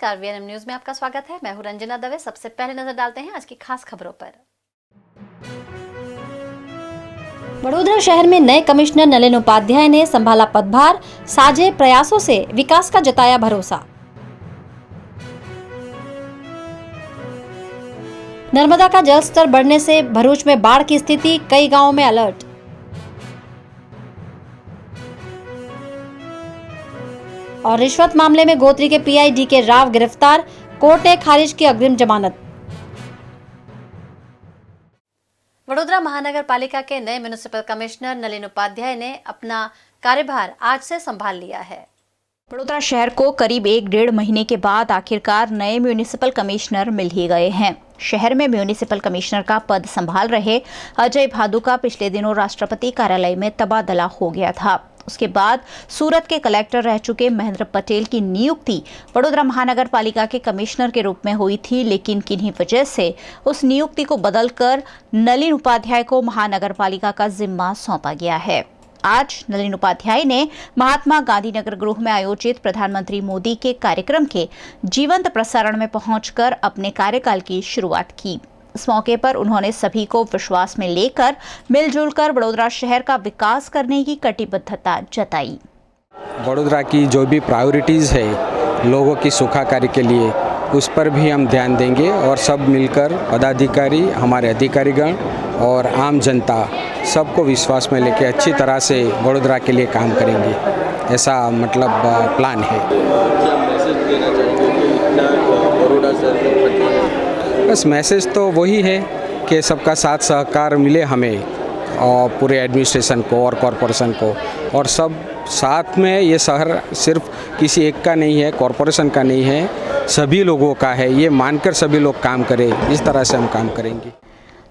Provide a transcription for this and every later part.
नमस्कार, VNM news में आपका स्वागत है। मैं हूं रंजना दवे। सबसे पहले नजर डालते हैं आज की खास खबरों पर। वडोदरा शहर में नए कमिश्नर नलिन उपाध्याय ने संभाला पदभार, साझे प्रयासों से विकास का जताया भरोसा। नर्मदा का जल स्तर बढ़ने से भरूच में बाढ़ की स्थिति, कई गांवों में अलर्ट। और रिश्वत मामले में गोत्री के पीआई डी के राव गिरफ्तार, कोर्ट ने खारिज की अग्रिम जमानत। वडोदरा महानगर पालिका के नए म्युनिसिपल कमिश्नर नलिन उपाध्याय ने अपना कार्यभार आज से संभाल लिया है। वडोदरा शहर को करीब 1-1.5 महीने के बाद आखिरकार नए म्युनिसिपल कमिश्नर मिल ही गए हैं। शहर में म्युनिसिपल कमिश्नर का पद संभाल रहे अजय भादु का पिछले दिनों राष्ट्रपति कार्यालय में तबादला हो गया था। उसके बाद सूरत के कलेक्टर रह चुके महेंद्र पटेल की नियुक्ति वडोदरा महानगर पालिका के कमिश्नर के रूप में हुई थी, लेकिन किन्हीं वजह से उस नियुक्ति को बदलकर नलिन उपाध्याय को महानगर पालिका का जिम्मा सौंपा गया है। आज नलिन उपाध्याय ने महात्मा गांधी नगर गृह में आयोजित प्रधानमंत्री मोदी के कार्यक्रम के जीवंत प्रसारण में पहुंचकर अपने कार्यकाल की शुरुआत की। इस मौके पर उन्होंने सभी को विश्वास में लेकर मिलजुल कर वडोदरा शहर का विकास करने की कटिबद्धता जताई। वडोदरा की जो भी प्रायोरिटीज़ है लोगों की सुखाकारी के लिए, उस पर भी हम ध्यान देंगे और सब मिलकर पदाधिकारी, हमारे अधिकारीगण और आम जनता सबको विश्वास में लेकर अच्छी तरह से वडोदरा के लिए काम करेंगे, ऐसा मतलब प्लान है। क्या मैसेज देना चाहेंगे बड़ौदा शहर के प्रति? बस मैसेज तो वही है कि सबका साथ सहकार मिले हमें और पूरे एडमिनिस्ट्रेशन को और कॉरपोरेशन को, और सब साथ में। ये शहर सिर्फ किसी एक का नहीं है, कॉरपोरेशन का नहीं है, सभी लोगों का है। ये मानकर सभी लोग काम करें, इस तरह से हम काम करेंगे।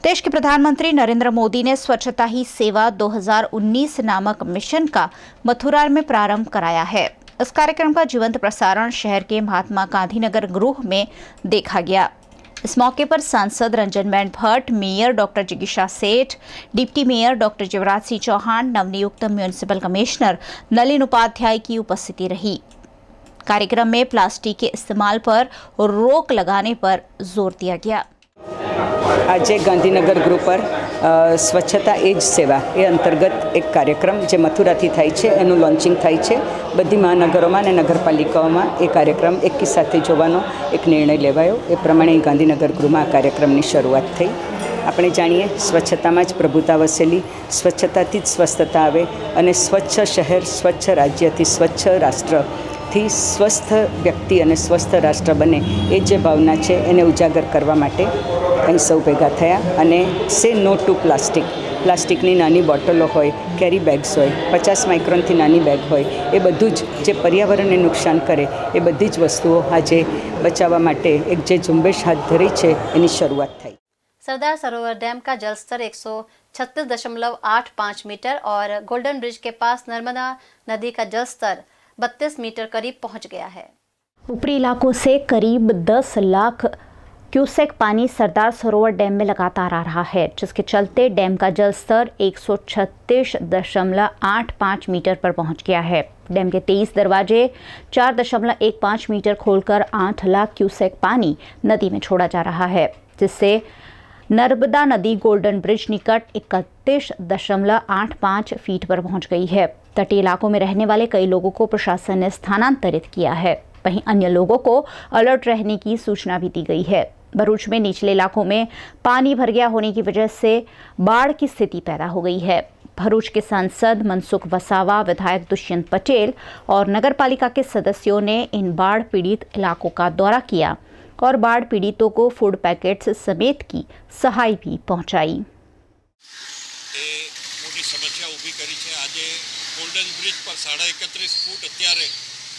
देश के प्रधानमंत्री नरेंद्र मोदी ने स्वच्छता ही सेवा 2019 नामक मिशन का मथुरा में प्रारंभ कराया है। इस कार्यक्रम का जीवंत प्रसारण शहर के महात्मा गांधी नगर गृह में देखा गया। इस मौके पर सांसद रंजनबेन भट्ट, मेयर डॉक्टर जिगीशा सेठ, deputy mayor doctor Yuvraj Singh Chauhan, नवनियुक्त म्युनिसिपल कमिश्नर नलिन उपाध्याय की उपस्थिति रही। कार्यक्रम में प्लास्टिक के इस्तेमाल पर रोक लगाने पर जोर दिया गया। આજે ગાંધીનગર ગૃહ પર સ્વચ્છતા એ જ સેવા એ અંતર્ગત એક કાર્યક્રમ જે મથુરાથી થાય છે એનું લોન્ચિંગ થાય છે। બધી મહાનગરોમાં અને નગરપાલિકાઓમાં એ કાર્યક્રમ એકી સાથે જોવાનો એક નિર્ણય લેવાયો। એ પ્રમાણે ગાંધીનગર ગૃહમાં આ કાર્યક્રમની શરૂઆત થઈ। આપણે જાણીએ સ્વચ્છતામાં જ પ્રભુતા વસેલી, સ્વચ્છતાથી જ સ્વસ્થતા આવે અને સ્વચ્છ શહેર, સ્વચ્છ રાજ્યથી સ્વચ્છ રાષ્ટ્રથી સ્વસ્થ વ્યક્તિ અને સ્વસ્થ રાષ્ટ્ર બને એ જે ભાવના છે એને ઉજાગર કરવા માટે અહીં સૌ ભેગા થયા અને સે નો ટુ પ્લાસ્ટિક, પ્લાસ્ટિકની નાની બોટલો હોય, કેરી બેગ્સ હોય, 50 માઇક્રોનથી નાની બેગ હોય, એ બધું જ જે પર્યાવરણને નુકસાન કરે એ બધી જ વસ્તુઓ આજે બચાવવા માટે એક જે ઝુંબેશ હાથ ધરી છે એની શરૂઆત થઈ। सरदार सरोवर डैम का जलस्तर 136.85 मीटर और गोल्डन ब्रिज के पास नर्मदा नदी का जलस्तर 32 मीटर करीब पहुंच गया है। ऊपरी इलाकों से करीब 10 लाख क्यूसेक पानी सरदार सरोवर डैम में लगातार आ रहा है, जिसके चलते डैम का जलस्तर 136.85 मीटर पर पहुंच गया है। डैम के 23 दरवाजे 4.15 मीटर खोलकर 8 लाख क्यूसेक पानी नदी में छोड़ा जा रहा है, जिससे नर्मदा नदी गोल्डन ब्रिज निकट 31.85 फीट पर पहुंच गई है। तटीय इलाकों में रहने वाले कई लोगों को प्रशासन ने स्थानांतरित किया है। वहीं अन्य लोगों को अलर्ट रहने की सूचना भी दी गई है। भरूच में निचले इलाकों में पानी भर गया होने की वजह से बाढ़ की स्थिति पैदा हो गई है। भरूच के सांसद मनसुख वसावा, विधायक दुष्यंत पटेल और नगर पालिका के सदस्यों ने इन बाढ़ पीड़ित इलाकों का दौरा किया और बाढ़ पीड़ितों को फूड पैकेट्स समेत की सहाय भी पहुंचाई। मोटी समस्या ઊભી કરી છે। આજે ગોલ્ડન બ્રિજ પર 31.5 ફૂટ અત્યારે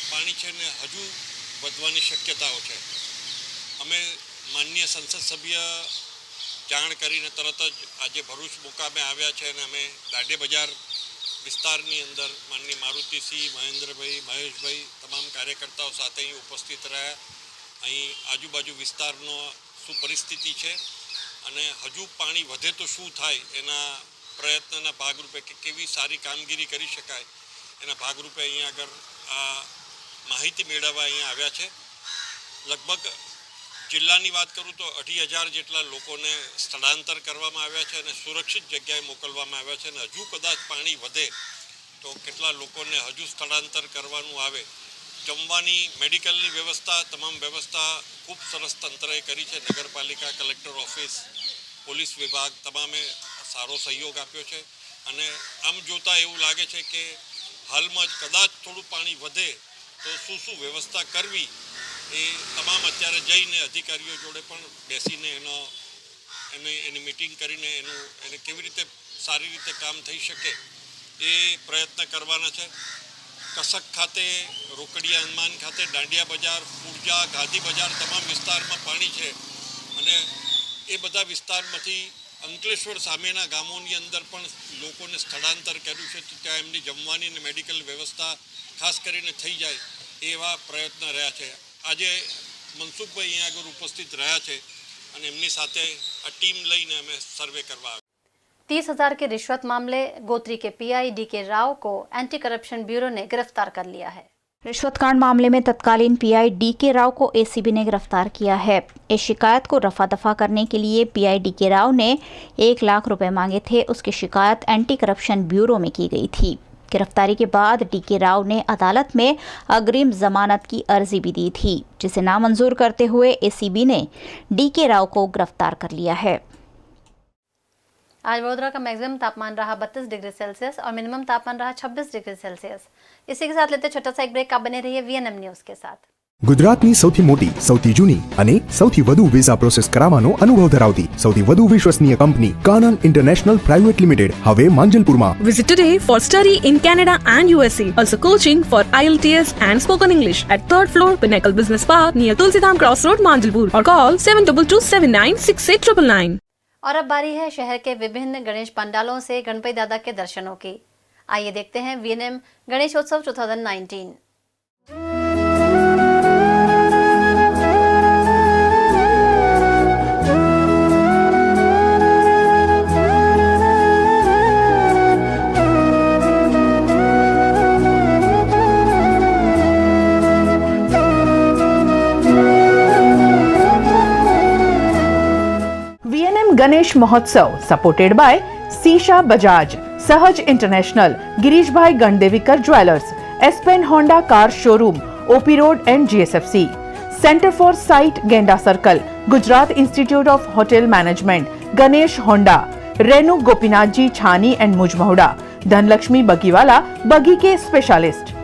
પાણી છે ને હજુ વધવાની શક્યતાઓ છે। અમે માનનીય સંસદ સભ્ય જાણ કરીને તરત જ આજે ભરૂચ મુકામે આવ્યા છે અને અમે દાડે બજાર વિસ્તારની અંદર માનનીય મારુતિસિંહ, મહેન્દ્રભાઈ, મહેશભાઈ તમામ કાર્યકર્તાઓ સાથે અહીં ઉપસ્થિત રહ્યા। અહીં આજુબાજુ વિસ્તારનો શું પરિસ્થિતિ છે અને હજુ પાણી વધે તો શું થાય એના પ્રયત્નના ભાગરૂપે કે કેવી સારી કામગીરી કરી શકાય એના ભાગરૂપે અહીંયા આગળ આ માહિતી મેળવવા અહીંયા આવ્યા છે। લગભગ જિલ્લાની વાત કરું તો 2,500 જેટલા લોકોને સ્થળાંતર કરવામાં આવ્યા છે અને સુરક્ષિત જગ્યાએ મોકલવામાં આવ્યા છે અને હજુ કદાચ પાણી વધે તો કેટલા લોકોને હજુ સ્થળાંતર કરવાનું આવે. જમવાની મેડિકલની વ્યવસ્થા તમામ વ્યવસ્થા ખૂબ સરસ તંત્રએ કરી છે. નગરપાલિકા, કલેક્ટર ઓફિસ, પોલીસ વિભાગ તમામે સારો સહયોગ આપ્યો છે અને આમ જોતાં એવું લાગે છે કે હાલમાં જ કદાચ થોડું પાણી વધે તો શું વ્યવસ્થા કરવી એ તમામ અત્યારે જઈને અધિકારીઓ જોડે પણ બેસીને એની મીટિંગ કરીને એને કેવી રીતે સારી રીતે કામ થઈ શકે એ પ્રયત્ન કરવાના છે. કસક ખાતે, રોકડિયા હનુમાન ખાતે, દાંડિયા બજાર, પૂર્જા, ગાંધી બજાર તમામ વિસ્તારમાં પાણી છે અને એ બધા વિસ્તારમાંથી અંકલેશ્વર સામેના ગામોની અંદર પણ લોકોને સ્થળાંતર કર્યું છે તો ત્યાં એમની જમવાની અને મેડિકલ વ્યવસ્થા ખાસ કરીને થઈ જાય એવા પ્રયત્ન રહ્યા છે. આજે મનસુખભાઈ અહીંયા આગળ ઉપસ્થિત રહ્યા છે અને એમની સાથે આ ટીમ લઈને અમે સર્વે કરવા 30,000 के रिश्वत मामले गोत्री के पीआई DK राव को एंटी करप्शन ब्यूरो ने गिरफ्तार कर लिया है. रिश्वत कांड मामले में तत्कालीन पीआई DK राव को एसीबी ने गिरफ्तार किया है. इस शिकायत को रफा दफा करने के लिए पीआई DK राव ने 1 लाख रुपए मांगे थे. उसकी शिकायत एंटी करप्शन ब्यूरो में की गई थी. गिरफ्तारी के बाद DK राव ने अदालत में अग्रिम जमानत की अर्जी भी दी थी, जिसे नामंजूर करते हुए एसीबी ने DK राव को गिरफ्तार कर लिया है. आज वडोदरा का मैक्सिमम तापमान रहा 32 डिग्री सेल्सियस और मिनिमम तापमान रहा 26 डिग्री सेल्सियस. इसी के साथ लेते छोटा सा एक ब्रेक. आप बने रहिए VNM न्यूज़ के साथ. ગુજરાતની સૌથી મોટી, સૌથી જૂની અને સૌથી વધુ વિઝા પ્રોસેસ કરાવવાનો અનુભવ ધરાવતી સૌથી વધુ વિશ્વસનીય company Kanan international private limited હવે માંજલપુરમાં. Visit today for study in Canada and USA. Also coaching for IELTS and spoken English at 3rd floor Pinnacle Business Park near Tulsidham Cross Road, Manjalpur or call 7227968999. और अब बारी है शहर के विभिन्न गणेश पंडालों से गणपति दादा के दर्शनों की. आइए देखते हैं VNM गणेशोत्सव 2019. गणेश महोत्सव सपोर्टेड बाय सीशा बजाज, सहज international, Girish Bhai Gandevikar jewellers, Aspen Honda car showroom, OP road and GSFC, centre for sight Genda circle, Gujarat institute of hotel management, Ganesh Honda, Renu Gopinath ji Chhani and Mujmahuda, Dhanlaxmi Bagiwala, बगी के स्पेशलिस्ट.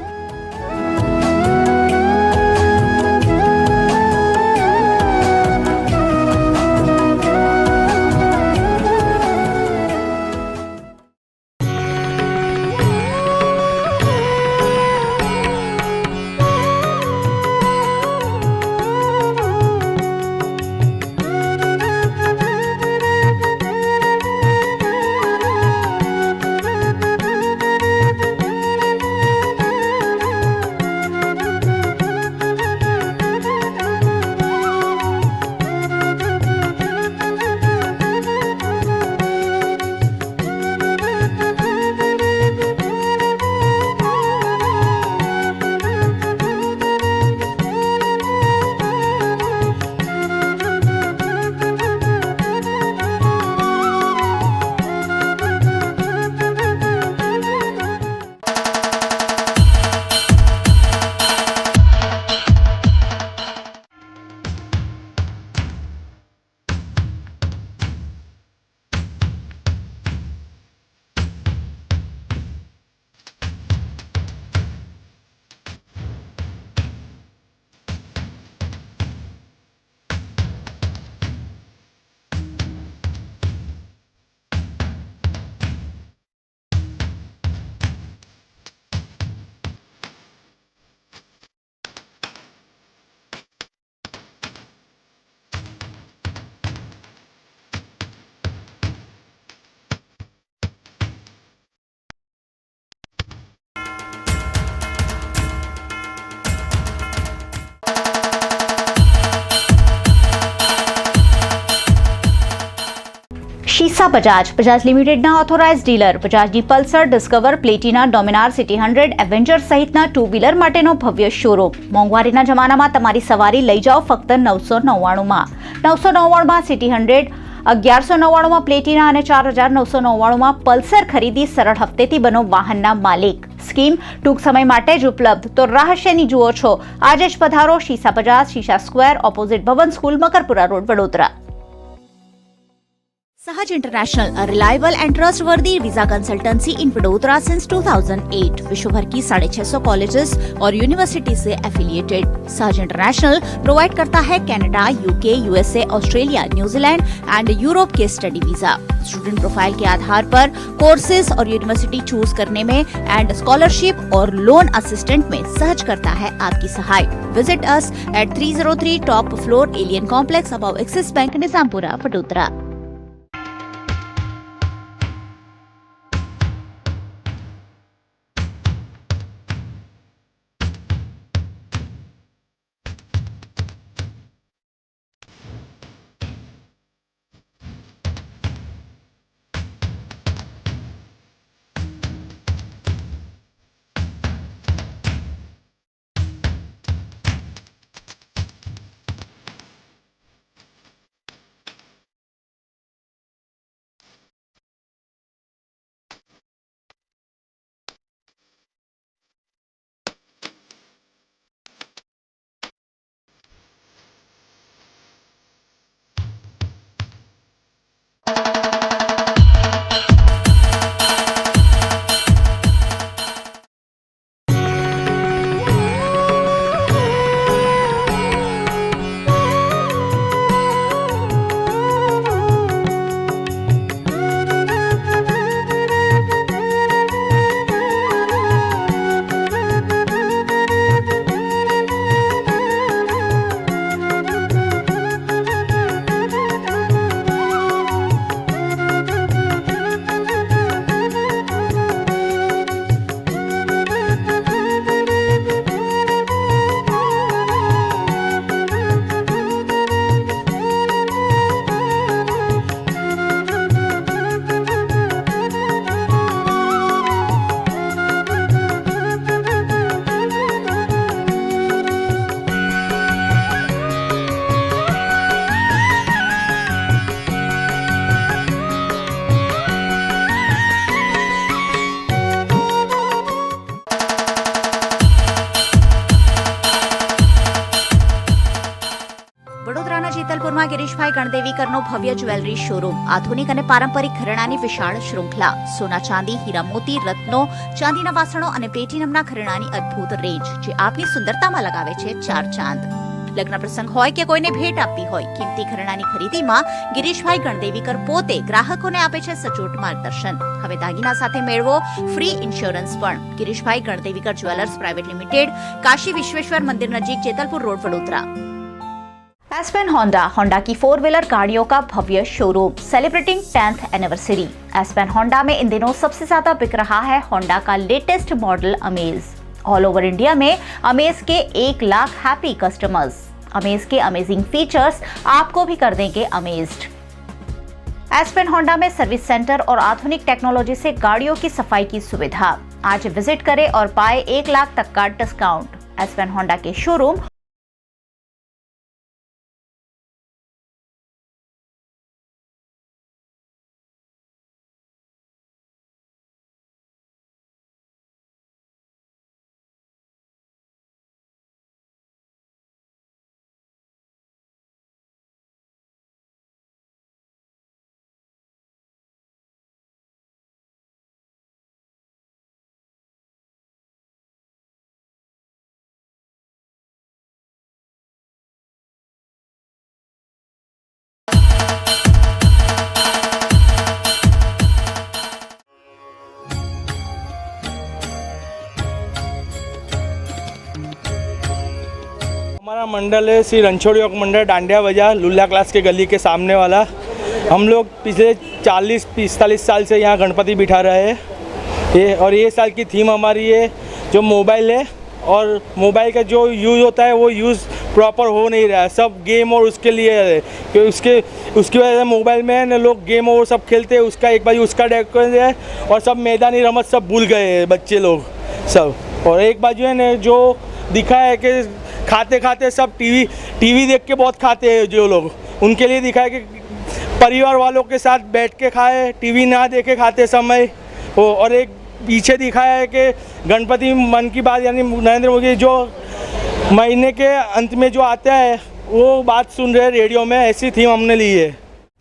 शीशा बजाज लिमिटेडના ઓથોરાઇઝ ડીલર બજાજની Pulsar, Discover, Platina, Dominar, City 100, Avenger સહિતના two wheeler માટેનો ભવ્ય showroom. મોંઘવારીના જમાનામાં તમારી સવારી લઈ જાઓ ફક્ત 999માં. 999માં સિટી 100, 1199માં પ્લેટિના અને 4999માં પલ્સર ખરીદી સરળ હપ્તેથી બનો વાહનના માલિક. સ્કીમ ટૂંક સમય માટે જ ઉપલબ્ધ. તો રાહ શેની જુઓ છો? આજે જ પધારો शीशा बजाज, शीशा स्क्वायर, ऑपोजिट भवन school, Makarpura road, Vadodara. Sahaj International, a reliable and trustworthy visa consultancy in Vadodara since 2008. विश्व भर की 650 कॉलेजेस और यूनिवर्सिटी से एफिलिएटेड. Sahaj International प्रोवाइड करता है Canada, UK, USA, Australia, New Zealand and Europe के स्टडी वीजा. स्टूडेंट प्रोफाइल के आधार पर कोर्सेज और यूनिवर्सिटी चूज करने में एंड स्कॉलरशिप और लोन असिस्टेंट में सहज करता है आपकी सहाय. Visit us at 303 top floor, Alien complex, above Axis bank, Nizampura, Vadodara. વડોદરાના જેતલપુરમાં ગિરીશભાઈ ગણદેવીકરનો ભવ્ય જ્વેલરી શોરૂમ. આધુનિક અને પારંપરિક ઘરેણાની વિશાળ શૃંખલા. સોના, ચાંદી, હીરા, મોતી, રત્નો, ચાંદીના વાસણો અને પ્લેટિનમના ઘરેણાની અદ્ભુત રેન્જ, જે આપની સુંદરતામાં લગાવે છે 4 ચાંદ. લગ્ન પ્રસંગ હોય કે કોઈને ભેટ આપવી હોય, કિંમતી ઘરેણાની ખરીદીમાં ગિરીશભાઈ ગણદેવીકર પોતે ગ્રાહકોને આપે છે સચોટ માર્ગદર્શન. હવે દાગીના સાથે મેળવો ફ્રી ઇન્સ્યોરન્સ પણ. Girishbhai Gandevikar jewellers private limited, Kashi Vishweshwar मंदिर नजीक, Jetalpur road, Vadodara. Aspen Honda की 4 व्हीलर गाड़ियों का भव्य showroom, celebrating 10th anniversary. Aspen Honda में इन दिनों सबसे ज्यादा बिक रहा है होंडा का latest model amaze. All over India में अमेज के 1 लाख हैप्पी कस्टमर्स. अमेज के अमेजिंग फीचर्स आपको भी कर देंगे अमेज्ड. एस्पेन होंडा में सर्विस सेंटर और आधुनिक टेक्नोलॉजी से गाड़ियों की सफाई की सुविधा. आज विजिट करें और पाए 1 लाख तक का डिस्काउंट. एस्पेन होंडा के शोरूम हमारा मंडल है श्री रणछोड़ योग मंडल, डांडिया बाजार, लुल्ला क्लास के गली के सामने वाला. हम लोग पिछले 40-45 साल से यहाँ गणपति बिठा रहे हैं. और ये साल की थीम हमारी है जो मोबाइल है, और मोबाइल का जो यूज़ होता है वो यूज़ प्रॉपर हो नहीं रहा है, सब गेम और उसके लिए है कि उसकी वजह से मोबाइल में ना लोग गेम और सब खेलते हैं, उसका एक बाजू उसका डेकोरेशन है और सब मैदानी रमत सब भूल गए हैं बच्चे लोग सब। और एक बाजू है ना जो दिखा है कि खाते खाते सब टीवी देख के बहुत खाते हैं जो लोग, उनके लिए दिखा है कि परिवार वालों के साथ बैठ के खाए, टीवी ना देखे खाते समय। और एक पीछे दिखाया है कि गणपति मन की बात यानी नरेंद्र मोदी जो महीने के अंत में जो आता है वो बात सुन रहे रेडियो में, ऐसी थीम हमने ली है।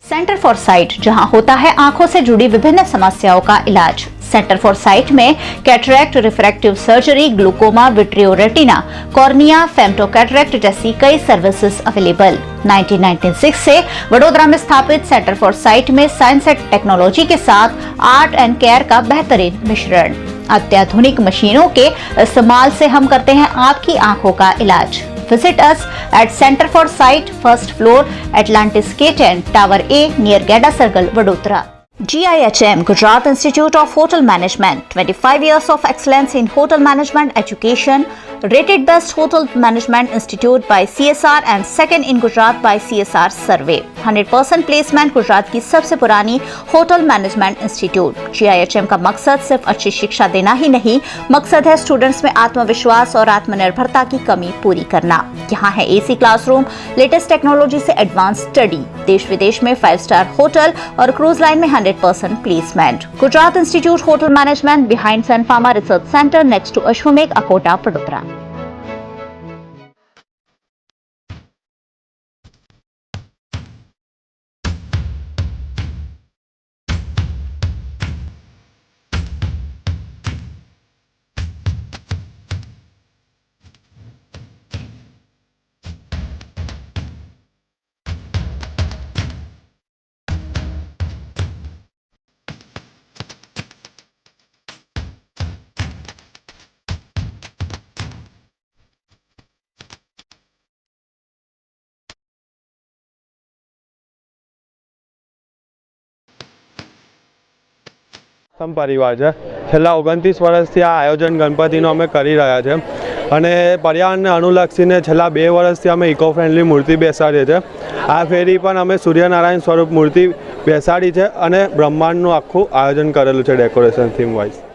सेंटर फॉर साइट, जहां होता है आंखों से जुड़ी विभिन्न समस्याओं का इलाज। सेंटर फॉर साइट में cataract, refractive surgery, glaucoma, vitreo retina, cornea, femto cataract जैसी कई सर्विसेज अवेलेबल। 1996 से वडोदरा में स्थापित सेंटर फॉर साइट में साइंस एंड टेक्नोलॉजी के साथ आर्ट एंड केयर का बेहतरीन मिश्रण। अत्याधुनिक मशीनों के इस्तेमाल से हम करते हैं आपकी आंखों का इलाज। Visit us at Center for Sight, first floor, Atlantis K10, Tower A, near Geda Circle, Vadodara. GIHM, Gujarat Institute of Hotel Management, 25 years of excellence in hotel management education, rated best hotel management institute by CSR and second in Gujarat by CSR survey. 100% placement Gujarat की सबसे पुरानी hotel management institute. GIHM का मकसद सिर्फ अच्छी शिक्षा देना ही नहीं, मकसद है स्टूडेंट्स में आत्मविश्वास और आत्मनिर्भरता की कमी पूरी करना। यहाँ है AC क्लासरूम, लेटेस्ट टेक्नोलॉजी से एडवांस स्टडी, देश विदेश में 5 स्टार होटल और क्रूज लाइन में 100% placement. Gujarat institute hotel management behind Sun Pharma research centre next to Ashwamegh Akota, Vadodara. પરિવાર છે છેલ્લા 29 વર્ષથી આ આયોજન ગણપતિનું અમે કરી રહ્યા છે અને પર્યાવરણને અનુલક્ષીને છેલ્લા 2 વર્ષથી અમે ઇકો ફ્રેન્ડલી મૂર્તિ બેસાડીએ છીએ। આ ફેરી પણ અમે સૂર્યનારાયણ સ્વરૂપ મૂર્તિ બેસાડી છે અને બ્રહ્માંડનું આખું આયોજન કરેલું છે ડેકોરેશન થીમ વાઇઝ।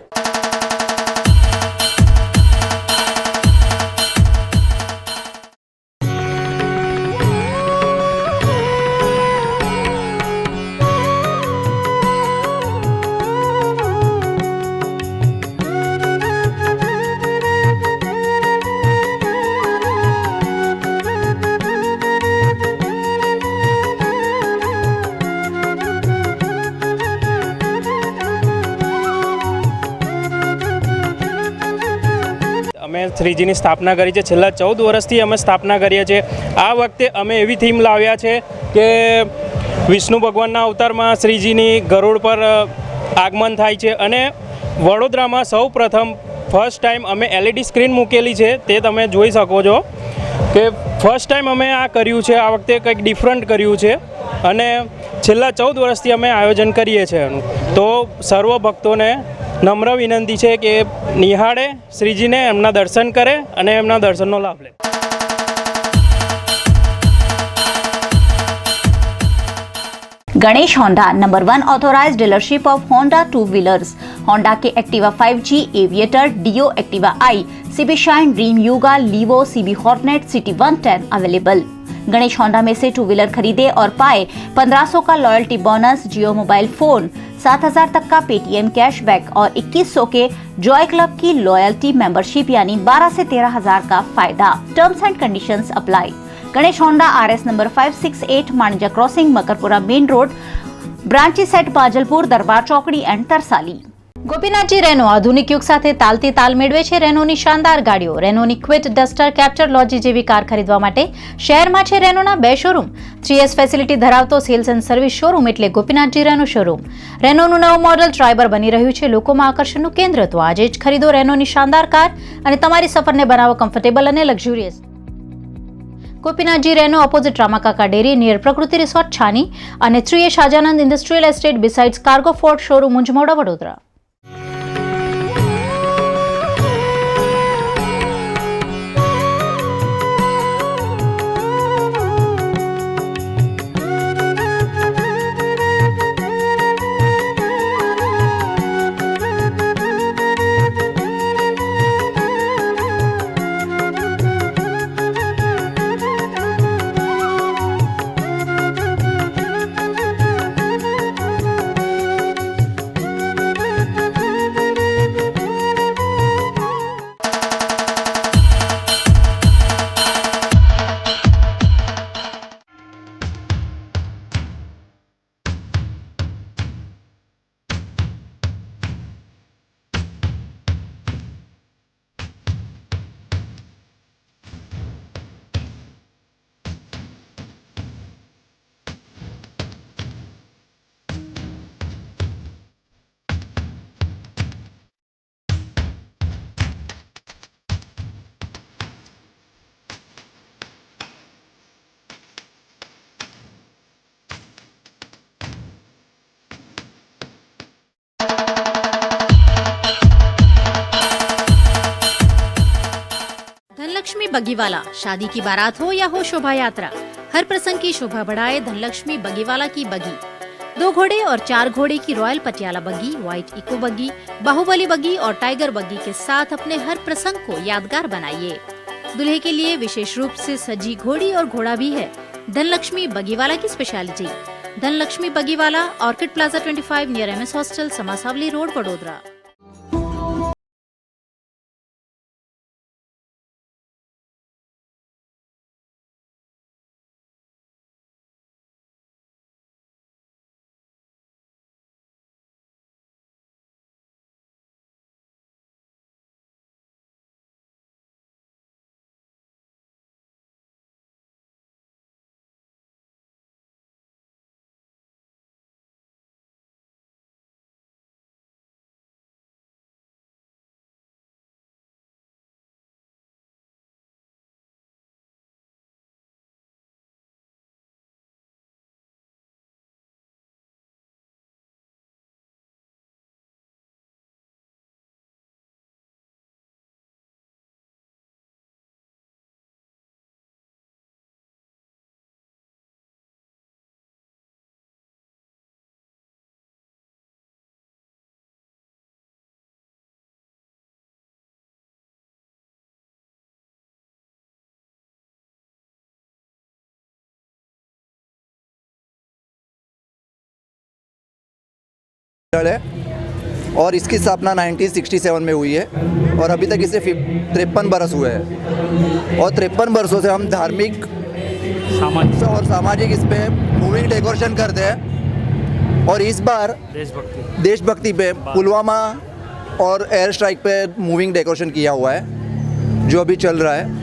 અમે શ્રીજીની સ્થાપના કરી છે, છેલ્લા 14 વર્ષથી અમે સ્થાપના કરીએ છીએ। આ વખતે અમે એવી થીમ લાવ્યા છે કે વિષ્ણુ ભગવાનના અવતારમાં શ્રીજીની ગરુડ પર આગમન થાય છે અને વડોદરામાં સૌ પ્રથમ ફર્સ્ટ ટાઈમ અમે LED સ્ક્રીન મૂકેલી છે, તે તમે જોઈ શકો છો કે ફર્સ્ટ ટાઈમ અમે આ કર્યું છે। આ વખતે કંઈક ડિફરન્ટ કર્યું છે અને છેલ્લા 14 વર્ષથી અમે આયોજન કરીએ છીએ એનું। તો સર્વ ભક્તોને નમ્ર વિનંતી છે કે નિહાળે શ્રીજીને, એમના દર્શન કરે અને એમના દર્શનનો લાભ લે। Ganesh Honda, number 1 authorised dealership of Honda 2 wheelers. Honda के Activa 5G, Aviator, Dio, Activa i, CB Shine, Dream Yuga, Livo, CB Hornet, City 110 available. Ganesh Honda में से 2 व्हीलर खरीदे और पाए 1500 का loyalty bonus, Jio mobile phone, 7000 तक का पेटीएम कैशबैक और 2100 के जॉय क्लब की लॉयल्टी मेंबरशिप यानी 12 से 13,000 का फायदा। Terms and conditions apply. Ganesh Honda RS number 568 Manija crossing, Makarpura main road, branches at Bajalpur, Darbar Chokdi and Tarsali. Gopinathji રેનો આધુનિક યુગ સાથે તાલથી તાલ મેળવે છે રેનોની શાનદાર ગાડીઓ। રેનોની ક્વિટ, ડસ્ટર, કેપ્ચર, લોજી જેવી કાર ખરીદવા માટે શહેરમાં છે રેનોના 2 શોરૂમ। 3S ફેસિલિટી ધરાવતો સેલ્સ એન્ડ સર્વિસ શોરૂમ એટલે ગોપીનાથજી રેનો શોરૂમ। રેનોનું નવું મોડલ ટ્રાઇબર બની રહ્યું છે લોકોમાં આકર્ષણનું કેન્દ્ર। તો આજે જ ખરીદો રેનોની શાનદાર કાર અને તમારી સફરને બનાવો કમ્ફર્ટેબલ અને luxurious. Gopinathji Renault opposite Ramakaka dairy near Prakruti resort Chhani અને 3S Shajanand industrial estate besides cargo Ford showroom Munjmoda, Vadodara. Bagiwala, शादी की बारात हो या हो शोभा यात्रा, हर प्रसंग की शोभा बढ़ाए धनलक्ष्मी बगीवाला की बगी। 2 घोड़े और 4 घोड़े की रॉयल पटियाला बग्गी, व्हाइट इको बग्गी, बाहुबली बग्गी और टाइगर बग्गी के साथ अपने हर प्रसंग को यादगार बनाइए। दूल्हे के लिए विशेष रूप से सजी घोड़ी और घोड़ा भी है। धनलक्ष्मी बगीवाला की speciality. Dhanlaxmi Bagiwala, Orchid Plaza 25 near MS hostel, Samasavli road, Vadodara. है और इसकी स्थापना 1967 में हुई है और अभी तक इसे 53 बरस हुए हैं और 53 बरसों से हम धार्मिक और सामाजिक इस पे मूविंग डेकोरेशन करते हैं और इस बार देशभक्ति पे पुलवामा और एयर स्ट्राइक पे मूविंग डेकोरेशन किया हुआ है जो अभी चल रहा है।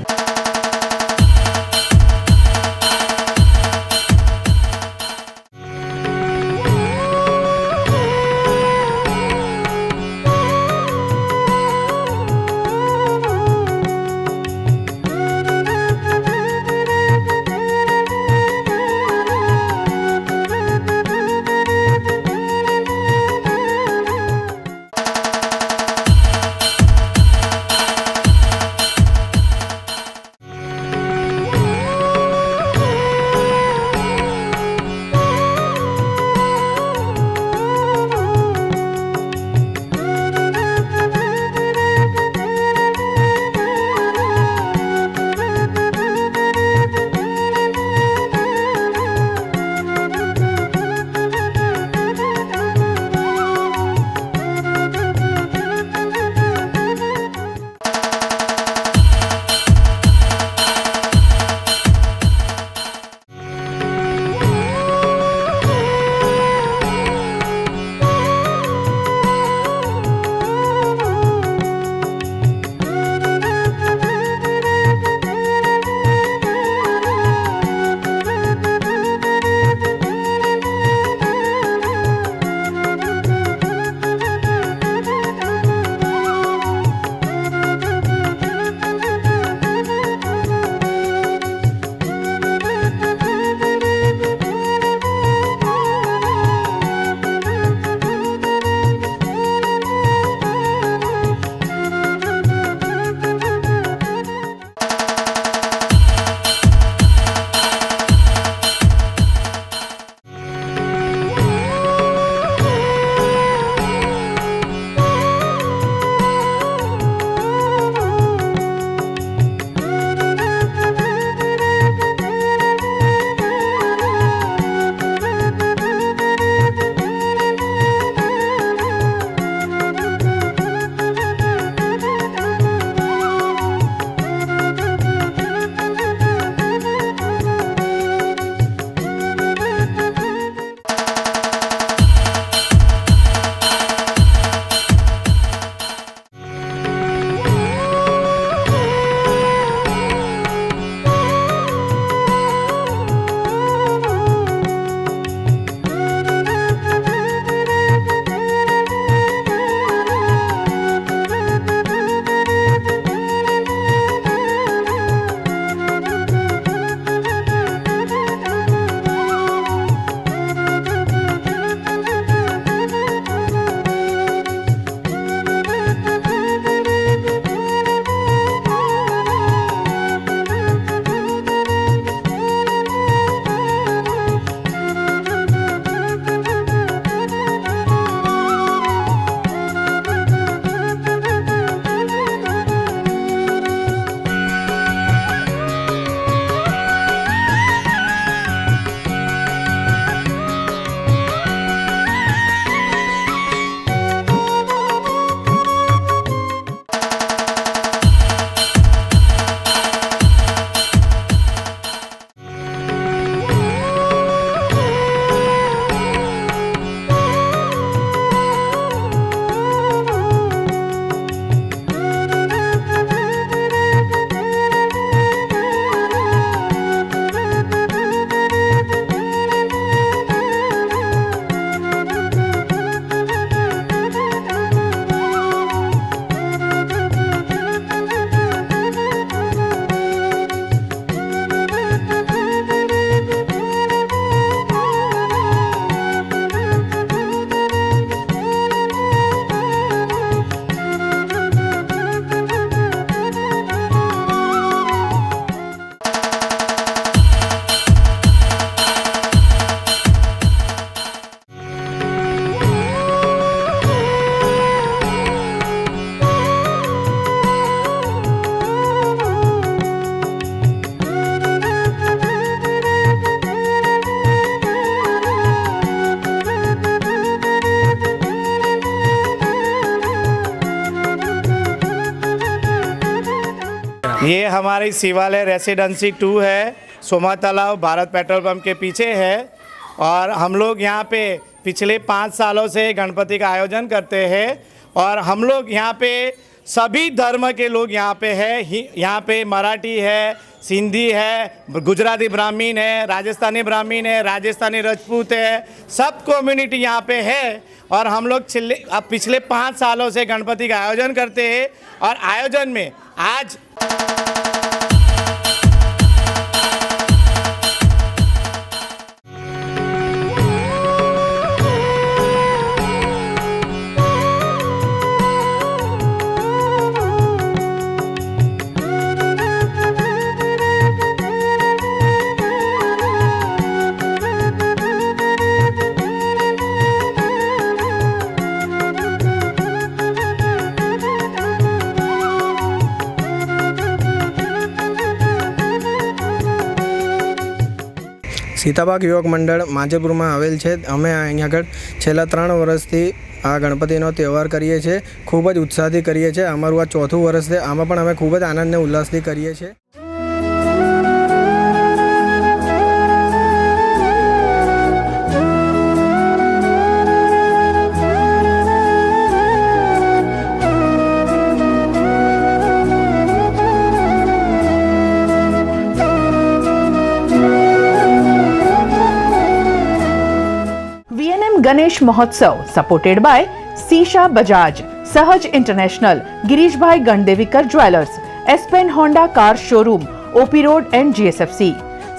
ये हमारी शिवालय रेसिडेंसी 2 है, सोमा तालाब भारत पेट्रोल पंप के पीछे है। और हम लोग यहाँ पे पिछले 5 सालों से गणपति का आयोजन करते हैं और हम लोग यहाँ पे सभी धर्म के लोग यहाँ पे है। यहाँ पे मराठी है, सिंधी है, गुजराती ब्राह्मीण है, राजस्थानी ब्राह्मीण है, राजस्थानी राजपूत है, सब कम्युनिटी यहाँ पे है। और हम लोग पिछले 5 सालों से गणपति का आयोजन करते हैं और आयोजन में आज सीताबाग युवक मंडल माजेपुर में आवेल है। अमे अहीं आगळ छेल्ला 3 वर्षथी आ गणपतिनो तहेवार करीए छीए। खूब ज उत्साहथी करीए छीए। अमारुं आ 4थुं वर्ष छे। आमां पण अमे खूब ज आनंद ने उल्लासथी करीए छीए। गणेश महोत्सव सपोर्टेड बाय सीशा बजाज, सहज international, Girish Bhai Gandevikar jewellers, Aspen Honda car showroom, OP road and GSFC,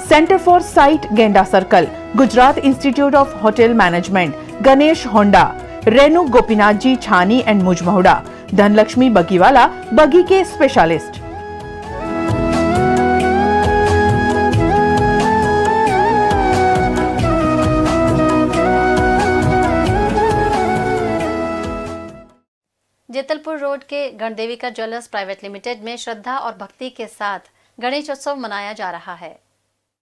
centre for sight Genda circle, Gujarat institute of hotel management, Ganesh Honda, Renu Gopinath ji Chhani and Mujmahuda, Dhanlaxmi Bagiwala, बगी के स्पेशलिस्ट। जेतलपुर रोड के गणदेविका ज्वेलर्स प्राइवेट लिमिटेड में श्रद्धा और भक्ति के साथ गणेश उत्सव मनाया जा रहा है।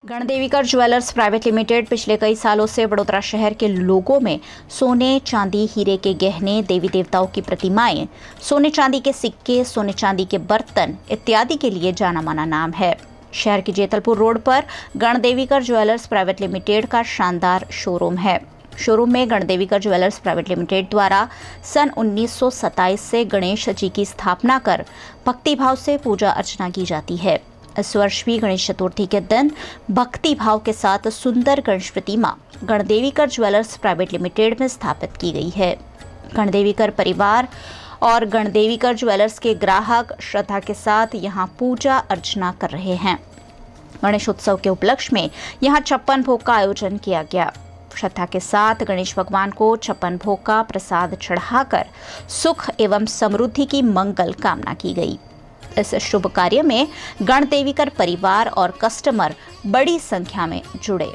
गणदेविकर ज्वेलर्स प्राइवेट लिमिटेड पिछले कई सालों से वडोदरा शहर के लोगों में सोने, चांदी, हीरे के गहने, देवी देवताओं की प्रतिमाएं, सोने चांदी के सिक्के, सोने चांदी के बर्तन इत्यादि के लिए जाना माना नाम है। शहर के जेतलपुर रोड पर गणदेविकर ज्वेलर्स प्राइवेट लिमिटेड का शानदार शोरूम है। शोरूम में गणदेविकर ज्वेलर्स प्राइवेट लिमिटेड द्वारा सन 1927 से गणेश जी की स्थापना कर भक्तिभाव से पूजा अर्चना की जाती है। इस वर्ष भी गणेश चतुर्थी के दिन भक्ति भाव के साथ सुंदर गणेश प्रतिमा गणदेविकर ज्वेलर्स प्राइवेट लिमिटेड में स्थापित की गई है। गणदेविकर परिवार और गणदेविकर ज्वेलर्स के ग्राहक श्रद्धा के साथ यहां पूजा अर्चना कर रहे हैं। गणेश उत्सव के उपलक्ष्य में यहां 56 भोग का आयोजन किया गया। श्रद्धा के साथ गणेश भगवान को 56 भोग का प्रसाद चढ़ाकर सुख एवं समृद्धि की मंगल कामना की गई। इस शुभ कार्य में गणदेविकर परिवार और कस्टमर बड़ी संख्या में जुड़े।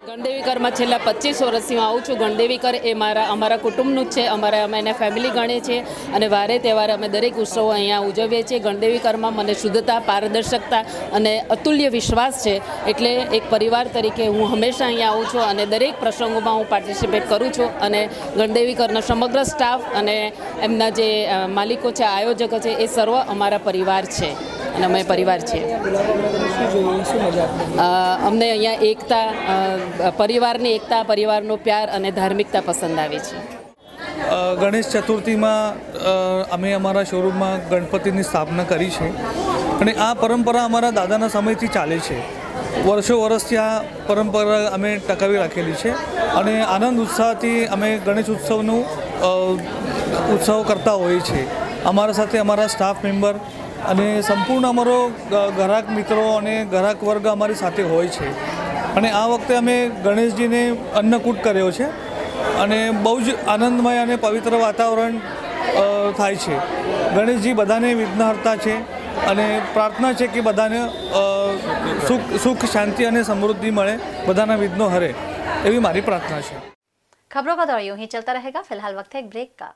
ગણદેવીકરમાં છેલ્લા 25 વર્ષથી હું આવું છું। ગણદેવીકર એ અમારા કુટુંબનું જ છે। અમે એને ફેમિલી ગણીએ છીએ અને વારે તહેવારે અમે દરેક ઉત્સવો અહીંયા ઉજવીએ છીએ। ગણદેવીકરમાં મને શુદ્ધતા, પારદર્શકતા અને અતુલ્ય વિશ્વાસ છે, એટલે એક પરિવાર તરીકે હું હંમેશા અહીંયા આવું છું અને દરેક પ્રસંગોમાં હું પાર્ટિસિપેટ કરું છું। અને ગણદેવીકરનો સમગ્ર સ્ટાફ અને એમના જે માલિકો છે, આયોજકો છે, એ સર્વ અમારા પરિવાર છે અને અમે પરિવાર છીએ। અમને અહીંયા એકતા, પરિવારની એકતા, પરિવારનો પ્યાર અને ધાર્મિકતા પસંદ આવી છે। ગણેશ ચતુર્થીમાં અમે અમારા શોરૂમમાં ગણપતિની સ્થાપના કરી છે અને આ પરંપરા અમારા દાદાના સમયથી ચાલે છે। વર્ષો વર્ષથી આ પરંપરા અમે ટકાવી રાખેલી છે અને આનંદ ઉત્સાહથી અમે ગણેશ ઉત્સવનું ઉત્સવ કરતા હોઈએ છીએ। અમારા સાથે અમારા સ્ટાફ મેમ્બર અને સંપૂર્ણ અમારો ગ્રાહક મિત્રો અને ગ્રાહક વર્ગ અમારી સાથે હોય છે। અને આ વખતે અમે ગણેશજીને અન્નકૂટ કર્યો છે અને બહુ જ આનંદમય અને પવિત્ર વાતાવરણ થાય છે. ગણેશજી બધાને વિઘ્નહર્તા છે અને પ્રાર્થના છે કે બધાને સુખ શાંતિ અને સમૃદ્ધિ મળે, બધાના વિઘ્નો હરે, એવી મારી પ્રાર્થના છે. खबरों का दौर यूं ही चलता रहेगा. फिलहाल वक्त है एक ब्रेक का.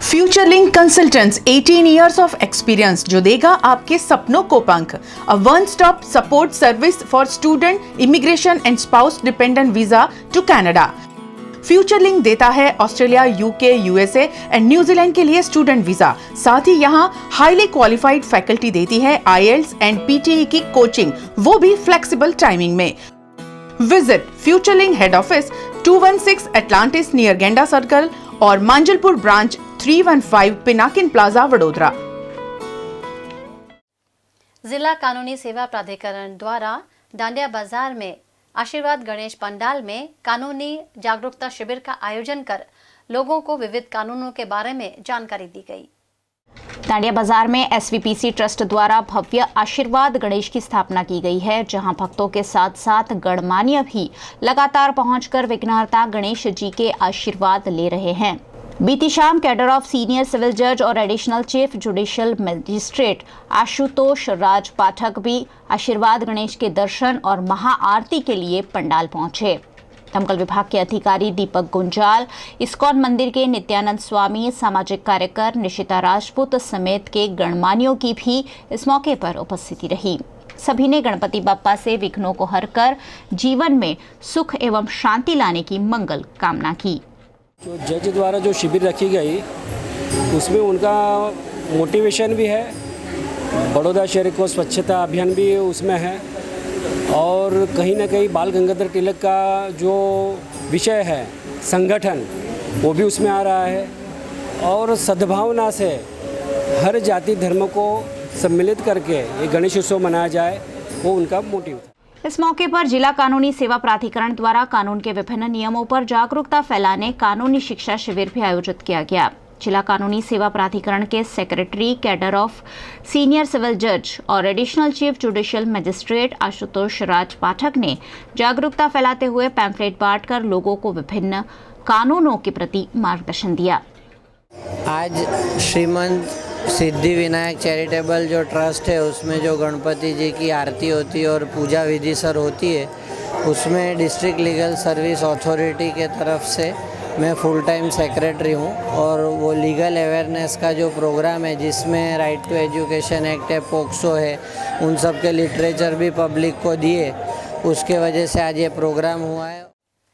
Futurelink consultants 18 years of experience जो देगा आपके सपनों को पंख. A one stop support service for student, immigration and spouse dependent visa to Canada. Futurelink देता है Australia, UK, USA and New Zealand के लिए स्टूडेंट वीजा. साथ ही यहाँ हाईली क्वालिफाइड फैकल्टी देती है IELTS एंड PTE की कोचिंग, वो भी फ्लेक्सिबल टाइमिंग में. Visit Futurelink head office 216 Atlantis near Genda circle और मांजलपुर ब्रांच 315 पिनाकिन प्लाजा वडोदरा. जिला कानूनी सेवा प्राधिकरण द्वारा डांडिया बाजार में आशीर्वाद गणेश पंडाल में कानूनी जागरूकता शिविर का आयोजन कर लोगों को विविध कानूनों के बारे में जानकारी दी गई. डांडिया बाजार में SVPC ट्रस्ट द्वारा भव्य आशीर्वाद गणेश की स्थापना की गई है, जहां भक्तों के साथ साथ गणमान्य भी लगातार पहुंचकर विघ्नहर्ता गणेश जी के आशीर्वाद ले रहे हैं. बीती शाम कैडर ऑफ सीनियर सिविल जज और additional chief judicial magistrate Ashutosh Raj Pathak भी आशीर्वाद गणेश के दर्शन और महाआरती के लिए पंडाल पहुंचे. दमकल विभाग के अधिकारी दीपक गुंजाल, इस्कॉन मंदिर के नित्यानंद स्वामी, सामाजिक कार्यकर निशिता राजपूत समेत के गणमान्यों की भी इस मौके पर उपस्थिति रही. सभी ने गणपति बप्पा से विघ्नों को हरकर जीवन में सुख एवं शांति लाने की मंगल कामना की. जो जज द्वारा जो शिविर रखी गई उसमें उनका मोटिवेशन भी है, बड़ौदा शहर को स्वच्छता अभियान भी उसमें है और कहीं ना कहीं बाल गंगाधर तिलक का जो विषय है संगठन वो भी उसमें आ रहा है और सद्भावना से हर जाति धर्म को सम्मिलित करके ये गणेश उत्सव मनाया जाए, वो उनका मोटिव था. इस मौके पर जिला कानूनी सेवा प्राधिकरण द्वारा कानून के विभिन्न नियमों पर जागरूकता फैलाने कानूनी शिक्षा शिविर भी आयोजित किया गया. जिला कानूनी सेवा प्राधिकरण के secretary cadre of senior civil जज और additional chief judicial magistrate Ashutosh Raj Pathak ने जागरूकता फैलाते हुए पैम्फलेट बांटकर लोगों को विभिन्न कानूनों के प्रति मार्गदर्शन दिया. आज श्रीमंत सिद्धि विनायक चैरिटेबल जो ट्रस्ट है उसमें जो गणपति जी की आरती होती है और पूजा विधि सर होती है, उसमें डिस्ट्रिक्ट लीगल सर्विस अथॉरिटी के तरफ से मैं फुल टाइम सेक्रेटरी हूँ और वो लीगल अवेयरनेस का जो प्रोग्राम है जिसमें राइट टू एजुकेशन एक्ट है, पोक्सो है, उन सब के लिटरेचर भी पब्लिक को दिए, उसके वजह से आज ये प्रोग्राम हुआ है.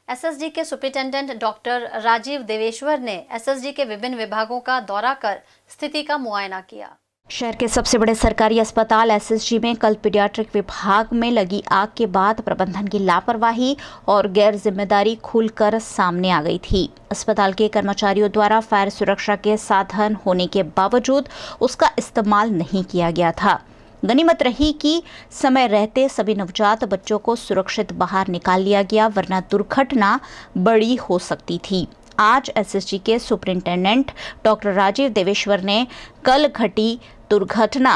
SSG के सुपरिटेंडेंट डॉक्टर राजीव देवेश्वर ने SSG के विभिन्न विभागों का दौरा कर स्थिति का मुआयना किया. शहर के सबसे बड़े सरकारी अस्पताल SSG में कल पीडियाट्रिक विभाग में लगी आग के बाद प्रबंधन की लापरवाही और गैर जिम्मेदारी खुलकर सामने आ गई थी. अस्पताल के कर्मचारियों द्वारा फायर सुरक्षा के साधन होने के बावजूद उसका इस्तेमाल नहीं किया गया था. गनीमत रही कि समय रहते सभी नवजात बच्चों को सुरक्षित बाहर निकाल लिया गया, वरना दुर्घटना बड़ी हो सकती थी. आज SSG के सुपरिंटेंडेंट डॉक्टर राजीव देवेश्वर ने कल घटी दुर्घटना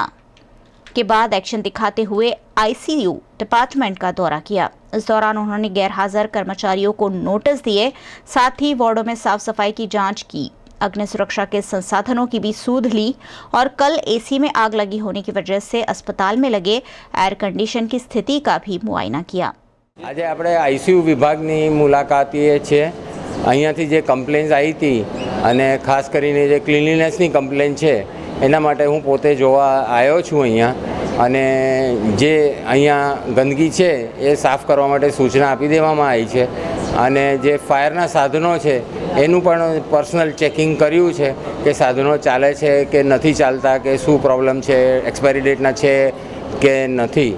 के बाद एक्शन दिखाते हुए ICU डिपार्टमेंट का दौरा किया. इस दौरान उन्होंने गैरहाजिर कर्मचारियों को नोटिस दिए, साथ ही वार्डों में साफ सफाई की जांच की, अग्नि सुरक्षा के संसाधनों की भी सूध ली और कल AC में आग लगी होने की वजह से अस्पताल में लगे एयर कंडीशन की स्थिति का भी मुआयना किया. આજે આપણે ICU વિભાગની મુલાકાતીએ છે. અહીંયાથી જે કમ્પ્લેન્સ આવી હતી અને ખાસ કરીને જે ક્લીનલીનેસની કમ્પ્લેન છે એના માટે હું પોતે જોવા આવ્યો છું અહીંયા અને જે અહીંયા ગંદકી છે એ સાફ કરવા માટે સૂચના આપી દેવામાં આવી છે અને જે ફાયરના સાધનો છે એનું પણ પર્સનલ ચેકિંગ કર્યું છે કે સાધનો ચાલે છે કે નથી ચાલતા, કે શું પ્રોબ્લેમ છે, એક્સપાયરી ડેટના છે કે નથી.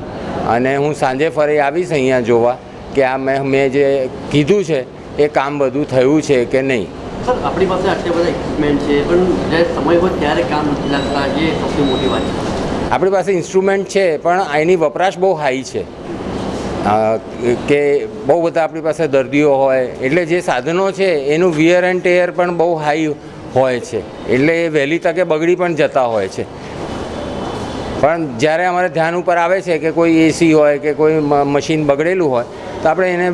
અને હું સાંજે ફરી આવીશ અહીંયા જોવા કે આ મેં જે કીધું છે એ કામ બધું થયું છે કે નહીં. સર, આપણી પાસે આટલા બધા ઇક્વિપમેન્ટ છે પણ જ્યારે સમય હોય ત્યારે કામ નથી લાગતા, એ સૌથી મોટી વાત છે. આપણી પાસે ઇન્સ્ટ્રુમેન્ટ છે પણ એની વપરાશ બહુ હાઈ છે કે બહુ બધા આપણી પાસે દર્દીઓ હોય એટલે જે સાધનો છે એનું વિયર એન્ડ ટેયર પણ બહુ હાઈ હોય છે એટલે એ વહેલી તકે બગડી પણ જતા હોય છે. પણ જ્યારે અમારે ધ્યાન ઉપર આવે છે કે કોઈ એસી હોય કે કોઈ મશીન બગડેલું હોય તો આપણે એને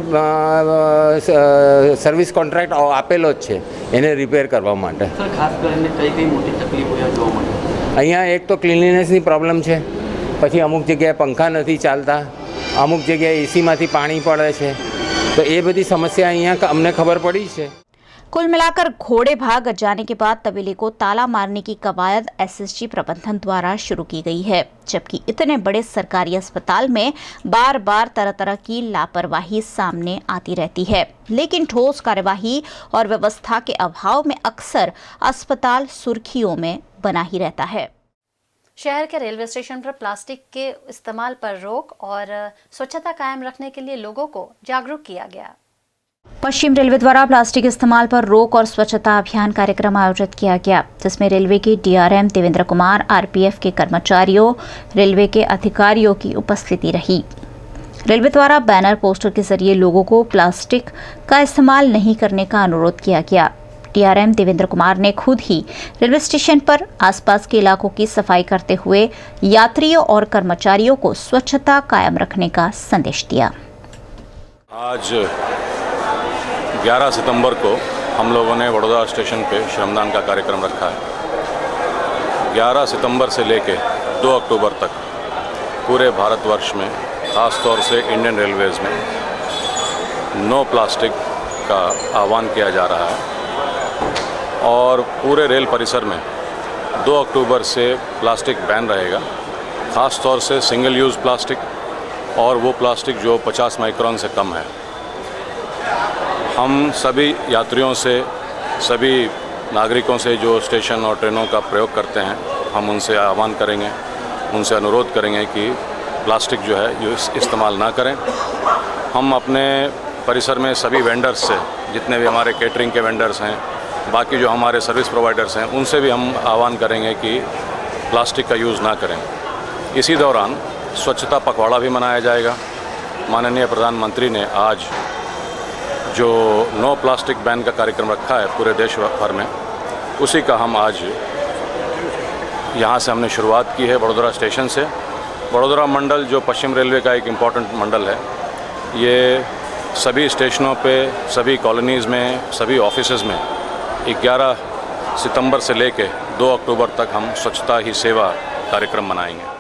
સર્વિસ કોન્ટ્રાક્ટ આપેલો જ છે એને રિપેર કરવા માટે. ખાસ કરીને કઈ મોટી તકલીફો જોવા મળે? અહીંયા એક તો ક્લીનલીનેસની પ્રોબ્લેમ છે, પછી અમુક જગ્યાએ પંખા નથી ચાલતા, અમુક જગ્યાએ એસીમાંથી પાણી પડે છે, तो ये बड़ी समस्या यहाँ हमने खबर पड़ी है. कुल मिलाकर घोड़े भाग जाने के बाद तबेले को ताला मारने की कवायद एसएसजी प्रबंधन द्वारा शुरू की गई है, जबकि इतने बड़े सरकारी अस्पताल में बार बार तरह तरह की लापरवाही सामने आती रहती है, लेकिन ठोस कार्यवाही और व्यवस्था के अभाव में अक्सर अस्पताल सुर्खियों में बना ही रहता है. शहर के रेलवे स्टेशन पर प्लास्टिक के इस्तेमाल पर रोक और स्वच्छता कायम रखने के लिए लोगों को जागरूक किया गया. पश्चिम रेलवे द्वारा प्लास्टिक इस्तेमाल पर रोक और स्वच्छता अभियान कार्यक्रम आयोजित किया गया, जिसमें रेलवे के डीआरएम देवेंद्र कुमार, आरपीएफ के कर्मचारियों, रेलवे के अधिकारियों की उपस्थिति रही. रेलवे द्वारा बैनर पोस्टर के जरिए लोगों को प्लास्टिक का इस्तेमाल नहीं करने का अनुरोध किया गया. डीआरएम देवेंद्र कुमार ने खुद ही रेलवे स्टेशन पर आसपास के इलाकों की सफाई करते हुए यात्रियों और कर्मचारियों को स्वच्छता कायम रखने का संदेश दिया. आज 11 सितंबर को हम लोगों ने वडोदरा स्टेशन पे श्रमदान का कार्यक्रम रखा है. 11 सितंबर से लेके 2 अक्टूबर तक पूरे भारतवर्ष में, ख़ास तौर से इंडियन रेलवेज़ में नो प्लास्टिक का आह्वान किया जा रहा है और पूरे रेल परिसर में 2 अक्टूबर से प्लास्टिक बैन रहेगा, ख़ास तौर से सिंगल यूज़ प्लास्टिक और वो प्लास्टिक जो 50 माइक्रोन से कम है. हम सभी यात्रियों से, सभी नागरिकों से जो स्टेशन और ट्रेनों का प्रयोग करते हैं, हम उनसे आह्वान करेंगे, उनसे अनुरोध करेंगे कि प्लास्टिक जो है ये इस्तेमाल ना करें. हम अपने परिसर में सभी वेंडर्स से, जितने भी हमारे केटरिंग के वेंडर्स हैं, बाकी जो हमारे सर्विस प्रोवाइडर्स हैं, उनसे भी हम आह्वान करेंगे कि प्लास्टिक का यूज़ ना करें. इसी दौरान स्वच्छता पखवाड़ा भी मनाया जाएगा. माननीय प्रधानमंत्री ने आज जो नो प्लास्टिक बैन का कार्यक्रम रखा है पूरे देश भर में, उसी का हम आज यहाँ से हमने शुरुआत की है वडोदरा स्टेशन से. वडोदरा मंडल जो पश्चिम रेलवे का एक इम्पॉर्टेंट मंडल है, ये सभी स्टेशनों पे, सभी कॉलोनीज़ में, सभी ऑफिसेज में 11 सितंबर से लेके 2 अक्टूबर तक हम स्वच्छता ही सेवा कार्यक्रम मनाएंगे.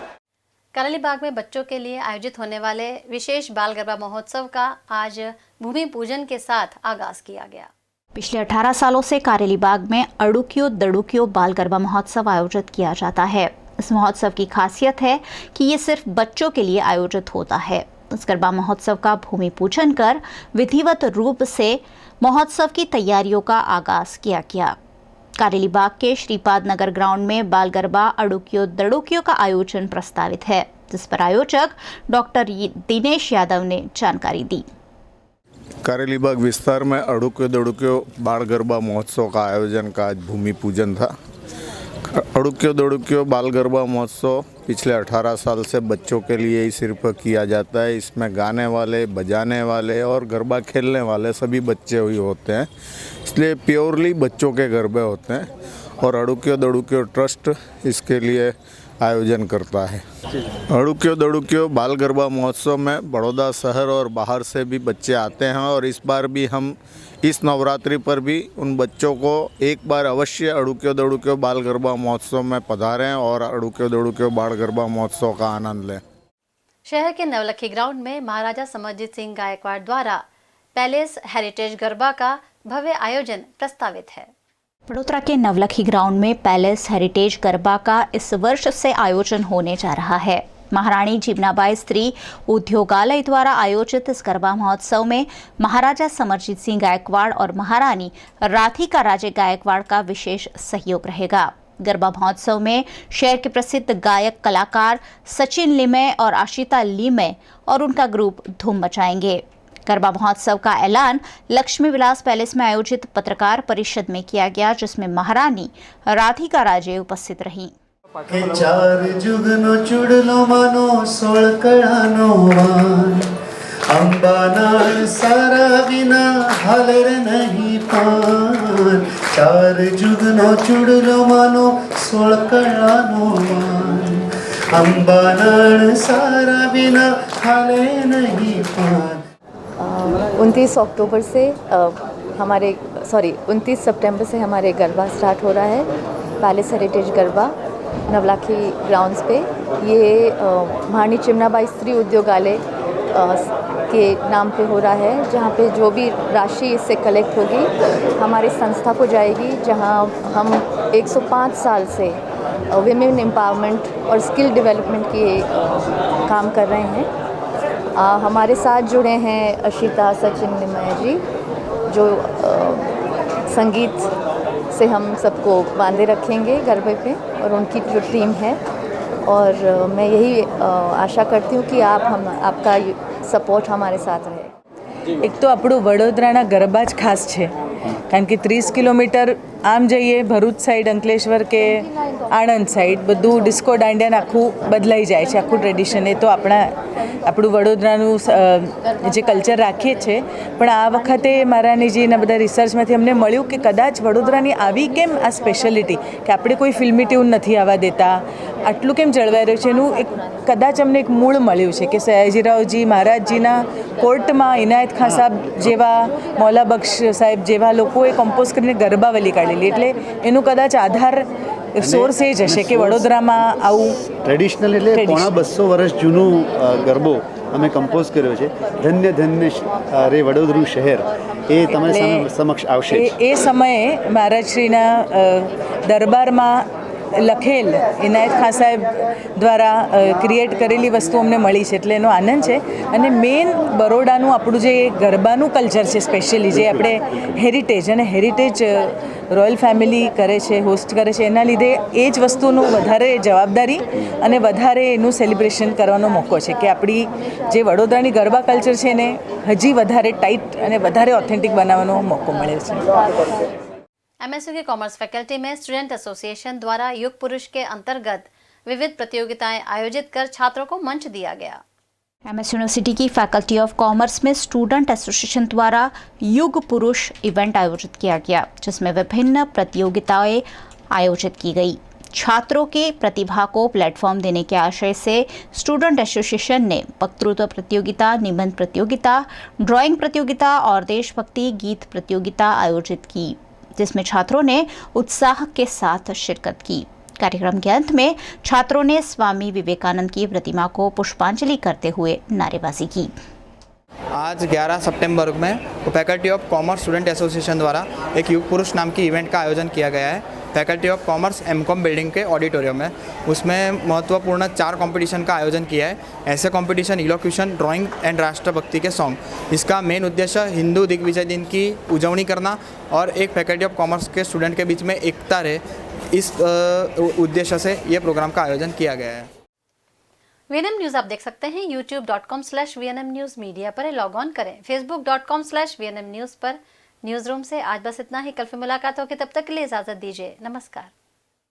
कराली बाग में बच्चों के लिए आयोजित होने वाले विशेष बाल गरबा महोत्सव का आज भूमि पूजन के साथ आगाज किया गया. पिछले 18 सालों से कारेली बाग में अड़ुकियो दड़ुकियो बाल गरबा महोत्सव आयोजित किया जाता है. इस महोत्सव की खासियत है कि ये सिर्फ बच्चों के लिए आयोजित होता है. इस गरबा महोत्सव का भूमि पूजन कर विधिवत रूप से महोत्सव की तैयारियों का आगाज किया गया. कारेली बाग के श्रीपाद नगर ग्राउंड में बाल गरबा अड़ुकियो दड़ुकियो का आयोजन प्रस्तावित है, जिस पर आयोजक डॉक्टर दिनेश यादव ने जानकारी दी. कारेली बाग विस्तार में अड़ुकियो दड़ुकियो बाल गरबा महोत्सव का आयोजन का आज भूमि पूजन था. अड़ुकियो दड़ुकियो बाल गरबा महोत्सव पिछले 18 साल से बच्चों के लिए ही सिर्फ किया जाता है. इसमें गाने वाले, बजाने वाले और गरबा खेलने वाले सभी बच्चे ही होते हैं, इसलिए प्योरली बच्चों के गरबे होते हैं और अड़ुकियो दड़ुकियो ट्रस्ट इसके लिए आयोजन करता है. अड़ुकियो दड़ुकियो बाल गरबा महोत्सव में बड़ौदा शहर और बाहर से भी बच्चे आते हैं और इस बार भी हम इस नवरात्रि पर भी उन बच्चों को एक बार अवश्य अड़ुकियो दड़ुकियो बाल गरबा महोत्सव में पधारें और अड़ुकियो दड़ुकियो बाल गरबा महोत्सव का आनंद लें. शहर के नवलखी ग्राउंड में महाराजा समरजीत सिंह गायकवाड़ द्वारा पैलेस हेरिटेज गरबा का भव्य आयोजन प्रस्तावित है. बड़ोदरा के नवलखी ग्राउंड में पैलेस हेरिटेज गरबा का इस वर्ष से आयोजन होने जा रहा है. महारानी जीवनाबाई स्त्री उद्योगालय द्वारा आयोजित इस गरबा महोत्सव में महाराजा समरजीत सिंह गायकवाड़ और महारानी राधिका राजे गायकवाड़ का विशेष सहयोग रहेगा. गरबा महोत्सव में शहर के प्रसिद्ध गायक कलाकार सचिन लिमय और आशिता लिमय और उनका ग्रुप धूम मचाएंगे. गरबा महोत्सव का ऐलान लक्ष्मी विलास पैलेस में आयोजित पत्रकार परिषद में किया गया, जिसमें महारानी राधिका राजे उपस्थित रहीं. चार जुगनो चुड़लो मानो सोळकळानो वान अंबानाळ सारा विना हालर नहीं पान. चार जुगनो चुड़लो मानो सोळकळानो वान अंबा नाण सारा बिना हाले नहीं पान। 29 अक्टूबर से 29 सितंबर से हमारे गरबा स्टार्ट हो रहा है। पैलेस हेरिटेज गरबा नवलाखी ग्राउंड्स पे। ये महारानी चिमनाबाई स्त्री उद्योगालय के नाम पे हो रहा है, जहाँ पे जो भी राशि इससे कलेक्ट होगी हमारी संस्था को जाएगी, जहाँ हम 105 साल से विमेन एम्पावरमेंट और स्किल डेवलपमेंट की काम कर रहे हैं। हमारे साथ जुड़े हैं अशिता सचिन निमय जी, जो संगीत से हम सबको बांधे रखेंगे गरबे पे, और उनकी जो टीम है। और मैं यही आशा करती हूँ कि आपका सपोर्ट हमारे साथ रहे। એક તો આપણું વડોદરાના ગરબા જ ખાસ છે, કારણ કે 30 કિલોમીટર આમ જઈએ ભરૂચ સાઈડ, અંકલેશ્વર કે આણંદ સાઈડ બધું ડિસ્કો દાંડિયાને આખું બદલાઈ જાય છે, આખું ટ્રેડિશન. એ તો આપણું વડોદરાનું જે કલ્ચર રાખીએ છીએ, પણ આ વખતે મારાનીજીના બધા રિસર્ચમાંથી અમને મળ્યું કે કદાચ વડોદરાની આવી કેમ આ સ્પેશિયાલિટી કે આપણે કોઈ ફિલ્મી ટ્યુન નથી આવવા દેતા, આટલું કેમ જળવાઈ રહ્યું છે, એનું એક કદાચ અમને એક મૂળ મળ્યું છે કે સયાજીરાવજી મહારાજજીના કોર્ટમાં ઇનાયત ખાન સાહેબ જેવા, મૌલા બક્ષ સાહેબ જેવા લોકોએ કમ્પોઝ કરીને ગરબાવલી કાઢેલી, એટલે એનું કદાચ આધાર સોર્સ એ જ હશે કે વડોદરામાં આવું ટ્રેડિશનલ એટલે પોણા 200 વર્ષ જૂનું ગરબો અમે કમ્પોઝ કર્યો છે. ધન્ય ધન્ય રે વડોદરું શહેર એ તમારી સમક્ષ આવશે. એ સમયે મહારાજશ્રીના દરબારમાં લખેલ ઇનાયત ખાન સાહેબ દ્વારા ક્રિએટ કરેલી વસ્તુ અમને મળી છે, એટલે એનો આનંદ છે. અને મેઇન બરોડાનું આપણું જે ગરબાનું કલ્ચર છે સ્પેશિયલી, જે આપણે હેરિટેજ રોયલ ફેમિલી કરે છે, હોસ્ટ કરે છે, એના લીધે એ જ વસ્તુનું વધારે જવાબદારી અને વધારે એનું સેલિબ્રેશન કરવાનો મોકો છે કે આપણી જે વડોદરાની ગરબા કલ્ચર છે એને હજી વધારે ટાઈટ અને વધારે ઓથેન્ટિક બનાવવાનો મોકો મળે છે. एमएसयू के कॉमर्स फैकल्टी में स्टूडेंट एसोसिएशन द्वारा युग पुरुष के अंतर्गत विविध प्रतियोगिताएं आयोजित कर छात्रों को मंच दिया गया। एमएस यूनिवर्सिटी की फैकल्टी ऑफ कॉमर्स में स्टूडेंट एसोसिएशन द्वारा युग पुरुष इवेंट आयोजित किया गया, जिसमें विभिन्न प्रतियोगिताएं आयोजित की गई। छात्रों के प्रतिभा को प्लेटफॉर्म देने के आशय से स्टूडेंट एसोसिएशन ने वक्तृत्व प्रतियोगिता, निबंध प्रतियोगिता, ड्राइंग प्रतियोगिता और देशभक्ति गीत प्रतियोगिता आयोजित की, जिसमें छात्रों ने उत्साह के साथ शिरकत की। कार्यक्रम के अंत में छात्रों ने स्वामी विवेकानंद की प्रतिमा को पुष्पांजलि करते हुए नारेबाजी की। आज 11 सितंबर में faculty of commerce student association द्वारा एक युग पुरुष नाम की इवेंट का आयोजन किया गया है faculty of commerce MCom building के ऑडिटोरियम में। उसमें महत्वपूर्ण 4 कंपटीशन का आयोजन किया है। ऐसे कंपटीशन इलोक्यूशन, ड्राइंग एंड राष्ट्रभक्ति के सॉन्ग। इसका मेन उद्देश्य हिंदू दिग्विजय दिन की उजवनी करना और एक फैकल्टी ऑफ कॉमर्स के स्टूडेंट के बीच में एकता रहे, इस उद्देश्य से ये प्रोग्राम का आयोजन किया गया है। वीएनएम न्यूज़ आप देख सकते हैं youtube.com/VNM News मीडिया पर लॉग ऑन करें, facebook.com/VNM News पर। न्यूज़ रूम से आज बस इतना ही। कल फिर मुलाकात होगी, तब तक के लिए इजाज़त दीजिए। नमस्कार।